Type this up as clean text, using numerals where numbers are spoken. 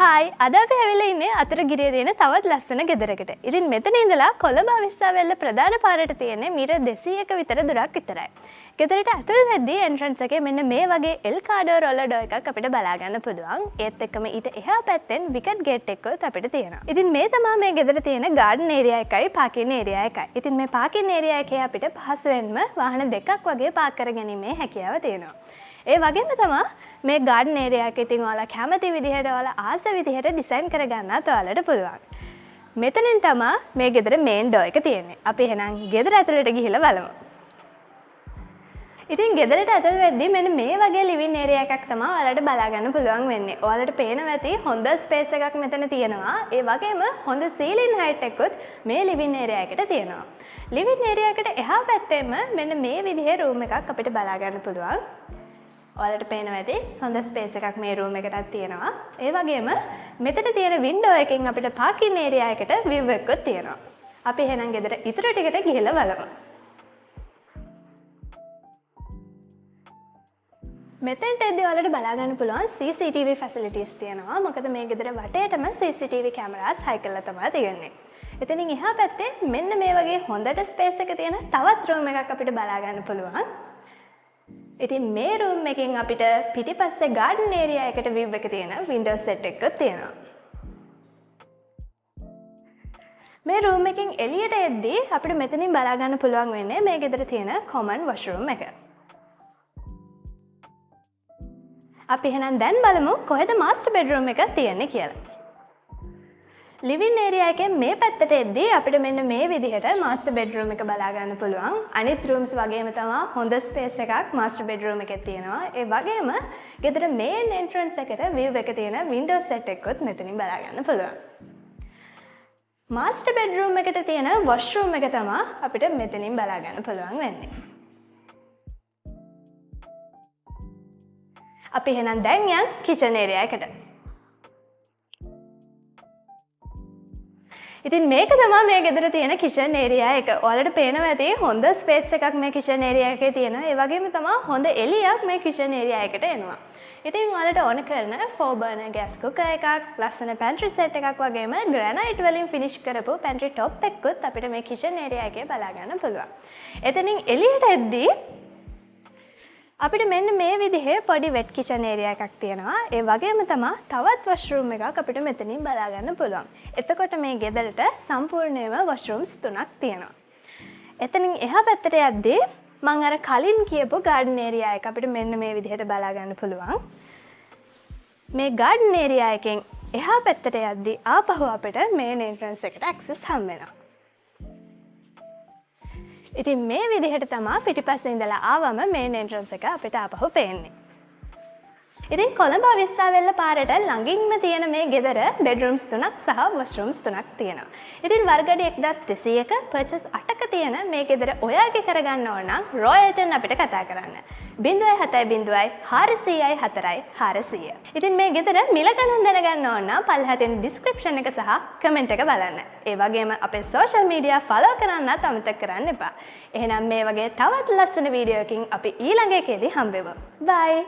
Hi අද අපි ඇවිල්ලා ඉන්නේ අතරගිරියේ තියෙන තවත් ලස්සන ගෙදරකට. ඉතින් මෙතන ඉඳලා කොළඹ විස්සාවැල්ල ප්‍රධාන පාරට තියෙන්නේ මීටර් 200ක විතර දුරක් විතරයි. ගෙදරට ඇතුල් වෙද්දී එන්ට්‍රන්ස් එකේ මෙන්න මේ වගේ එල්කාඩෝ රෝලර් ඩෝ එකක් අපිට බලා ගන්න පුළුවන්. ඒත් එක්කම ඊට එහා පැත්තෙන් විකට් ගේට් එකකුත් අපිට තියෙනවා. ඉතින් මේ තමයි මේ ගෙදර තියෙන ගාඩන් ඒරියා එකයි පාකින් ඒරියා එකයි. ඉතින් මේ පාකින් ඒරියා එකේ අපිට පහසුවෙන්ම වාහන දෙකක් වගේ පාක් කරගැනීමේ හැකියාව තියෙනවා. ඒ වගේම තමයි මේ ගාඩන් ඒරියා එක ඉතින් ඔයාලා කැමති විදිහට ඔයාලා ආස විදිහට ඩිසයින් කරගන්නත් ඔයාලට පුළුවන්. මෙතනින් තමයි මේ ගෙදර මේන් ඩෝ එක තියෙන්නේ. අපි එහෙනම් ගෙදර ඇතුළට ගිහිල්ලා බලමු. ඉතින් ගෙදරට ඇතුල් වෙද්දී මෙන්න මේ වගේ ලිවින් ඒරියා එකක් තමයි ඔයාලට බලා ගන්න පුළුවන් වෙන්නේ. ඔයාලට පේනවා ඇති හොඳ ස්පේස් එකක් මෙතන තියෙනවා. ඒ වගේම හොඳ සීලින් හයිට් එකකුත් මේ ලිවින් ඒරියා එකට තියෙනවා. ලිවින් ඒරියා එකට එහා පැත්තෙම මෙන්න මේ විදිහේ රූම් එකක් අපිට බලා ගන්න පුළුවන්. ඔයාලට පේනවා ඇති හොඳ ස්පේස් එකක් මේ රූම් එකටත් තියෙනවා. ඒ වගේම මෙතන තියෙන වින්ඩෝ එකෙන් අපිට පාකින් ඒරියා එකට view එකකුත් තියෙනවා. අපි එහෙනම් ගෙදර ඉතුරු ටිකට ගිහිල්ලා බලමු. මෙතෙන්ට එද්දී ඔයාලට බලා ගන්න පුළුවන් CCTV facilities තියෙනවා. මොකද මේ ගෙදර වටේටම CCTV cameras හයි කරලා තමයි තියෙන්නේ. එතනින් එහා පැත්තේ මෙන්න මේ වගේ හොඳට ස්පේස් එක තියෙන තවත් රූම් එකක් අපිට බලා ගන්න පුළුවන්. ඉතින් මේ රූම් එකෙන් අපිට පිටිපස්සේ ගාඩන් ඒරියා එකට view එක තියෙන window set එකක් තියෙනවා. මේ රූම් එකෙන් එළියට එද්දී අපිට මෙතනින් බලා ගන්න පුළුවන් වෙන්නේ මේ ගෙදර තියෙන common washroom එක. අපි එහෙනම් දැන් බලමු කොහෙද master bedroom එක තියෙන්නේ කියලා. ලිවින් ඒරියා එකෙන් මේ පැත්තට එද්දී අපිට මෙන්න මේ විදිහට මාස්ටර් බෙඩ්රූම් එක බලා ගන්න පුළුවන්. අනිත් රූම්ස් වගේම තමයි හොඳ ස්පේස් එකක් මාස්ටර් බෙඩ්රූම් එකේ තියෙනවා. ඒ වගේම ගෙදර මේන් එන්ට්‍රන්ස් එකට view එක තියෙන window set එකකුත් මෙතනින් බලා ගන්න පුළුවන්. මාස්ටර් බෙඩ්රූම් එකට තියෙන washroom එක තමයි අපිට මෙතනින් බලා ගන්න පුළුවන් වෙන්නේ. අපි එහෙනම් දැන් යන් kitchen area එකට. ඉතින් මේක තමයි මේ ගෙදර තියෙන kitchen area එක. ඔයාලට පේනවා ඇති හොඳ ස්පේස් එකක් මේ kitchen area එකේ තියෙනවා. ඒ වගේම තමයි හොඳ එළියක් මේ kitchen area එකට එනවා. ඉතින් ඔයාලට ඕන කරන 4 burner gas cooker එකක්, ලස්සන pantry set එකක් වගේම granite වලින් finish කරපු pantry top එකකුත් අපිට මේ kitchen area එකේ බලා ගන්න පුළුවන්. එතනින් එළියට එද්දී අපිට මෙන්න මේ විදිහේ පොඩි wet kitchen area එකක් තියෙනවා. ඒ වගේම තමයි තවත් washroom එකක් අපිට මෙතනින් බලා ගන්න පුළුවන්. එතකොට මේ ගෙදරට සම්පූර්ණයෙන්ම washrooms 3ක් තියෙනවා. එතනින් එහා පැත්තට යද්දී මම අර කලින් කියපු garden area එක අපිට මෙන්න මේ විදිහට බලා ගන්න පුළුවන්. මේ garden area එකෙන් එහා පැත්තට යද්දී ආපහු අපිට main entrance එකට access හම් වෙනවා. ඉතින් මේ විදිහට තමයි පිටිපස්සේ ඉඳලා ආවම මේන් එන්ට්‍රන්ස් එක අපිට ආපහු පේන්නේ. ඉතින් කොළඹ විස්සාවැල්ල පාරට ළඟින්ම තියෙන මේ ගෙදර bedrooms 3ක් සහ washrooms 3ක් තියෙනවා. ඉතින් වර්ගඩි 1200ක purchase 8ක තියෙන මේ ගෙදර ඔයාගේ කරගන්න ඕන නම් Royalton අපිට කතා කරන්න. 070 400යි 4යි 400. ඉතින් මේ ගෙදර මිල ගණන් දැනගන්න ඕන නම් පල්ලෙහා තියෙන description එක සහ comment එක බලන්න. ඒ වගේම අපේ social media follow කරන්නත් අමතක කරන්න එපා. එහෙනම් මේ වගේ තවත් ලස්සන වීඩියෝ එකකින් අපි ඊළඟ එකේදී හම්බෙමු. Bye.